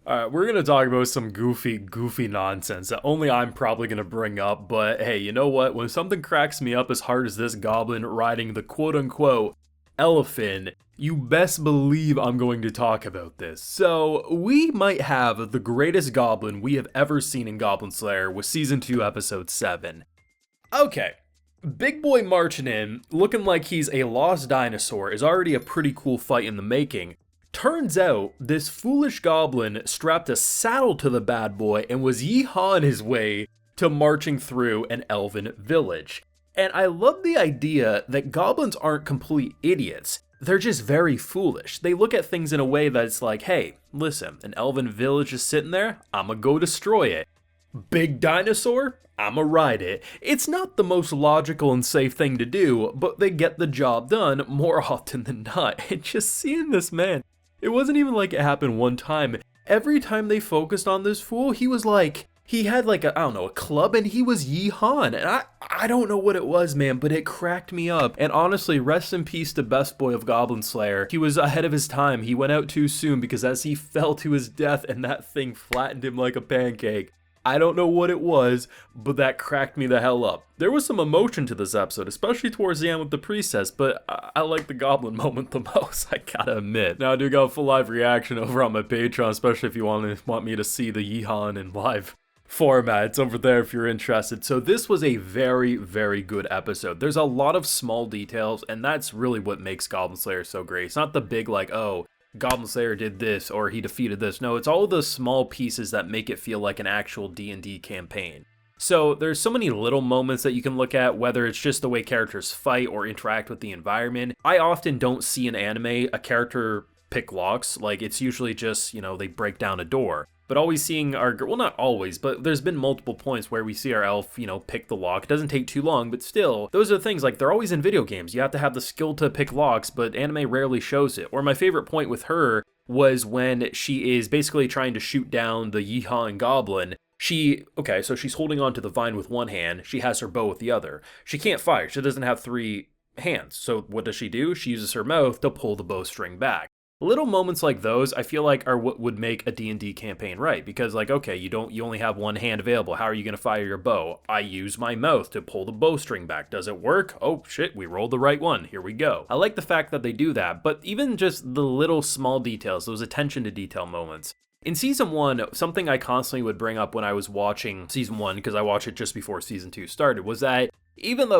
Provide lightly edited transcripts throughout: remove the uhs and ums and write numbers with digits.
We're gonna talk about some goofy nonsense that only I'm probably gonna bring up, but hey, you know what? When something cracks me up as hard as this goblin riding the quote-unquote elephant, you best believe I'm going to talk about this. So, we might have the greatest goblin we have ever seen in Goblin Slayer with Season 2, Episode 7. Okay, Big Boy marching in, looking like he's a lost dinosaur, is already a pretty cool fight in the making. Turns out, this foolish goblin strapped a saddle to the bad boy and was yeehawing his way to marching through an elven village. And I love the idea that goblins aren't complete idiots. They're just very foolish. They look at things in a way that's like, hey, listen, an elven village is sitting there, I'ma go destroy it. Big dinosaur? I'ma ride it. It's not the most logical and safe thing to do, but they get the job done more often than not. And just seeing this man, it wasn't even like it happened one time. Every time they focused on this fool, he was like, he had like a club and he was yeehawn. And I don't know what it was, man, but it cracked me up. And honestly, rest in peace to Best Boy of Goblin Slayer. He was ahead of his time. He went out too soon because as he fell to his death and that thing flattened him like a pancake. I don't know what it was, but that cracked me the hell up. There was some emotion to this episode, especially towards the end with the priestess, but I like the goblin moment the most, I gotta admit. Now I do got a full live reaction over on my Patreon, especially if you want me to see the Yeehaw in live format. It's over there if you're interested. So this was a very, very good episode. There's a lot of small details, and that's really what makes Goblin Slayer so great. It's not the big like, oh, Goblin Slayer did this or he defeated this. No, it's all of those small pieces that make it feel like an actual D&D campaign. So there's so many little moments that you can look at, whether it's just the way characters fight or interact with the environment. I often don't see in anime a character pick locks, like it's usually just, they break down a door. But always seeing well, not always, but there's been multiple points where we see our elf, pick the lock. It doesn't take too long, but still, those are things like they're always in video games. You have to have the skill to pick locks, but anime rarely shows it. Or my favorite point with her was when she is basically trying to shoot down the Yeehaw goblin. So she's holding onto the vine with one hand. She has her bow with the other. She can't fire. She doesn't have 3 hands. So what does she do? She uses her mouth to pull the bowstring back. Little moments like those, I feel like are what would make a D&D campaign right, because like, okay, you only have one hand available. How are you going to fire your bow? I use my mouth to pull the bowstring back. Does it work? Oh shit, we rolled the right one. Here we go. I like the fact that they do that, but even just the little small details, those attention to detail moments. In Season 1, something I constantly would bring up when I was watching Season 1, because I watched it just before Season 2 started, was that even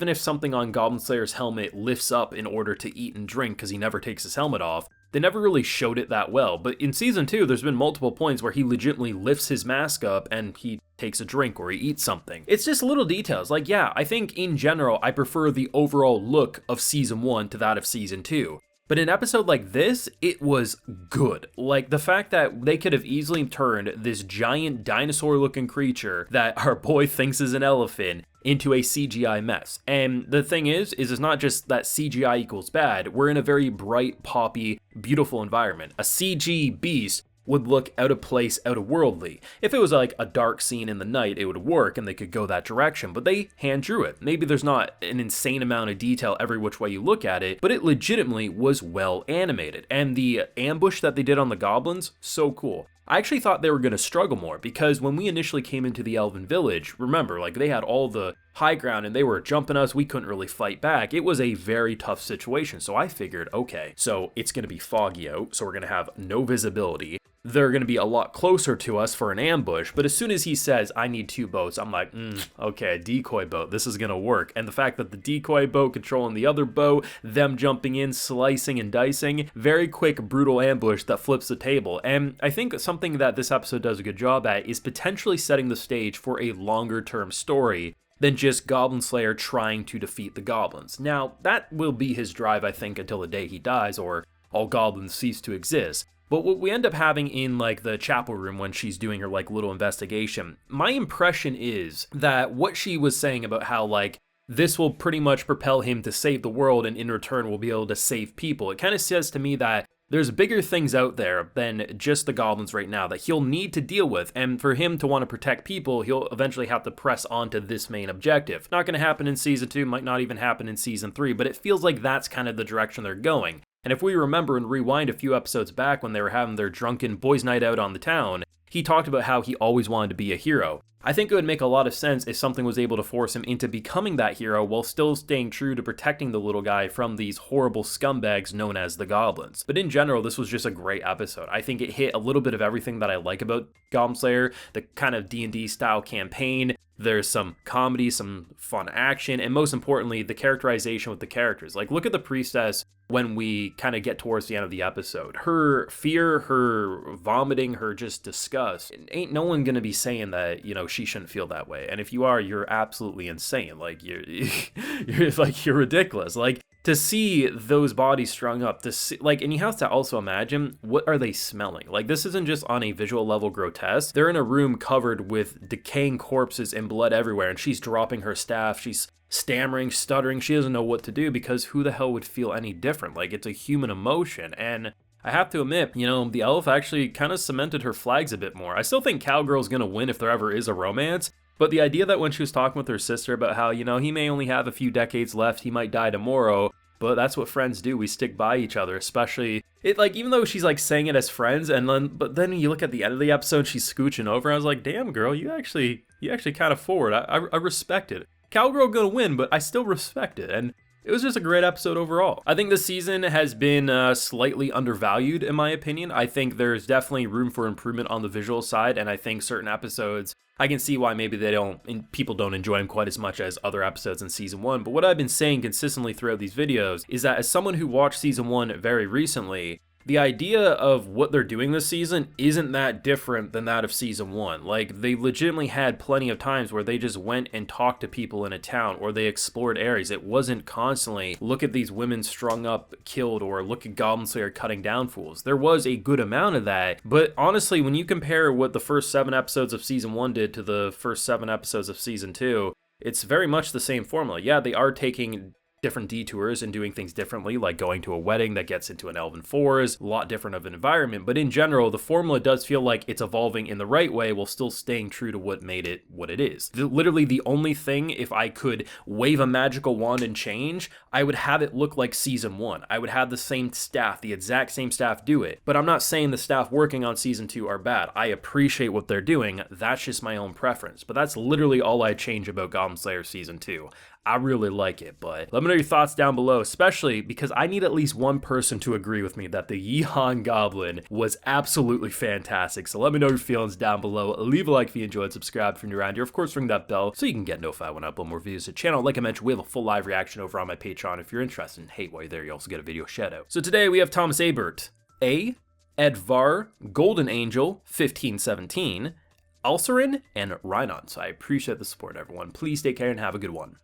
if something on Goblin Slayer's helmet lifts up in order to eat and drink because he never takes his helmet off, they never really showed it that well. But in Season 2, there's been multiple points where he legitimately lifts his mask up and he takes a drink or he eats something. It's just little details. Like, yeah, I think in general, I prefer the overall look of Season 1 to that of Season 2. But in an episode like this, it was good. Like, the fact that they could have easily turned this giant dinosaur-looking creature that our boy thinks is an elephant into a CGI mess. And the thing is it's not just that CGI equals bad. We're in a very bright, poppy, beautiful environment. A CG beast would look out of place, out of worldly. If it was like a dark scene in the night, it would work and they could go that direction, but they hand drew it. Maybe there's not an insane amount of detail every which way you look at it, but it legitimately was well animated. And the ambush that they did on the goblins, so cool. I actually thought they were going to struggle more because when we initially came into the Elven Village, remember, like they had all the high ground and they were jumping us, we couldn't really fight back. It was a very tough situation, so I figured, okay, so it's going to be foggy out, so we're going to have no visibility. They're going to be a lot closer to us for an ambush, but as soon as he says, I need 2 boats, I'm like, okay, decoy boat, this is going to work. And the fact that the decoy boat controlling the other boat, them jumping in, slicing and dicing, very quick, brutal ambush that flips the table. And I think something that this episode does a good job at is potentially setting the stage for a longer term story than just Goblin Slayer trying to defeat the goblins. Now, that will be his drive, I think, until the day he dies or all goblins cease to exist. But what we end up having in like the chapel room when she's doing her like little investigation, my impression is that what she was saying about how like this will pretty much propel him to save the world and in return will be able to save people. It kind of says to me that there's bigger things out there than just the goblins right now that he'll need to deal with, and for him to want to protect people, he'll eventually have to press on to this main objective. Not going to happen in Season 2, might not even happen in Season 3, but it feels like that's kind of the direction they're going. And if we remember and rewind a few episodes back when they were having their drunken boys' night out on the town, he talked about how he always wanted to be a hero. I think it would make a lot of sense if something was able to force him into becoming that hero while still staying true to protecting the little guy from these horrible scumbags known as the Goblins. But in general, this was just a great episode. I think it hit a little bit of everything that I like about Goblin Slayer, the kind of D&D style campaign. There's some comedy, some fun action, and most importantly, the characterization with the characters. Like, look at the priestess when we kind of get towards the end of the episode. Her fear, her vomiting, her just disgust. Ain't no one gonna be saying that, she shouldn't feel that way. And if you are, you're absolutely insane. Like, you're ridiculous. Like, to see those bodies strung up, to see, and you have to also imagine, what are they smelling? Like, this isn't just on a visual level grotesque. They're in a room covered with decaying corpses and blood everywhere, and she's dropping her staff, she's stammering, stuttering, she doesn't know what to do, because who the hell would feel any different? Like, it's a human emotion, and I have to admit, the elf actually kind of cemented her flags a bit more. I still think Cowgirl's gonna win if there ever is a romance, but the idea that when she was talking with her sister about how, he may only have a few decades left, he might die tomorrow, but that's what friends do, we stick by each other, especially, even though she's, saying it as friends, but then you look at the end of the episode, she's scooching over, I was like, damn, girl, you actually kind of forward, I respect it. Cowgirl gonna win, but I still respect it, and it was just a great episode overall. I think this season has been slightly undervalued in my opinion. I think there's definitely room for improvement on the visual side, and I think certain episodes, I can see why maybe people don't enjoy them quite as much as other episodes in season 1. But what I've been saying consistently throughout these videos is that as someone who watched season 1 very recently, the idea of what they're doing this season isn't that different than that of season 1. Like, they legitimately had plenty of times where they just went and talked to people in a town, or they explored areas. It wasn't constantly, look at these women strung up, killed, or look at Goblin Slayer cutting down fools. There was a good amount of that, but honestly, when you compare what the first 7 episodes of season 1 did to the first 7 episodes of season 2, it's very much the same formula. Yeah, they are taking different detours and doing things differently, like going to a wedding that gets into an elven forest, a lot different of an environment, but in general, the formula does feel like it's evolving in the right way while still staying true to what made it what it is. Literally the only thing, if I could wave a magical wand and change, I would have it look like season 1. I would have the same staff, the exact same staff do it, but I'm not saying the staff working on season 2 are bad. I appreciate what they're doing, that's just my own preference, but that's literally all I change about Goblin Slayer season 2. I really like it, but let me know your thoughts down below, especially because I need at least one person to agree with me that the Yeehaw Goblin was absolutely fantastic. So let me know your feelings down below. Leave a like if you enjoyed, subscribe if you're new around here. Of course, ring that bell so you can get notified when I upload more videos to the channel. Like I mentioned, we have a full live reaction over on my Patreon if you're interested. And hey, while you're there, you also get a video shout out. So today we have Thomas Abert, Edvar, Golden Angel, 1517, Alcerin, and Rhinon. So I appreciate the support, everyone. Please take care and have a good one.